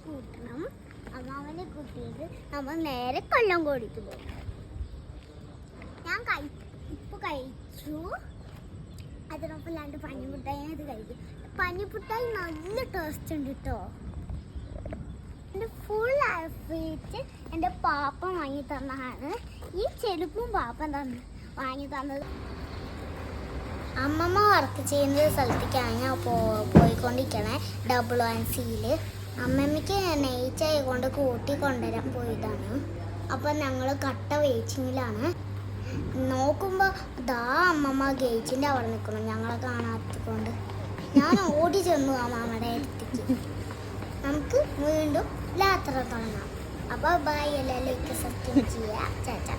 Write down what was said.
കൂട്ടണം. അമ്മാവനെ കൂട്ടിയിട്ട് നമ്മൾ നേരെ കൊല്ലംകോടിക്ക് പോകും. ഞാൻ ഇപ്പൊ കഴിച്ചു. അതിനൊപ്പം 2 പഞ്ഞിമുട്ടായി ഇത് കഴിച്ചു. പഞ്ഞിമുട്ടായി നല്ല ടേസ്റ്റ് ഉണ്ട് കേട്ടോ. എൻ്റെ ഫുൾ ഔട്ട്ഫിറ്റ് എൻ്റെ പാപ്പ വാങ്ങി തന്നതാണ്. ഈ ചെരുപ്പും പാപ്പൻ വാങ്ങി തന്നത്. അമ്മമ്മ വർക്ക് ചെയ്യുന്ന സ്ഥലത്തേക്കാണ് ഞാൻ പോയിക്കൊണ്ടിരിക്കണേ. WNCയിൽ അമ്മമ്മയ്ക്ക് നെയ്ച്ചായി കൊണ്ട് കൂട്ടിക്കൊണ്ടുവരാൻ പോയതാണ്. അപ്പം ഞങ്ങൾ കട്ട വെയിറ്റിങ്ങിലാണ്. നോക്കുമ്പോൾ ദാ അമ്മമ്മ ഗേറ്റിൻ്റെ അവിടെ നിൽക്കണം. ഞങ്ങളെ കാണാത്തതുകൊണ്ട് ഞാൻ ഓടി ചെന്നു അമ്മമ്മയുടെ അടുത്തേക്ക്. നമുക്ക് വീണ്ടും യാത്ര തുടങ്ങാം. അപ്പോൾ ബൈ, എല്ലാവരും സബ്സ്ക്രൈബ് ചെയ്യുക. ചാച്ചാ.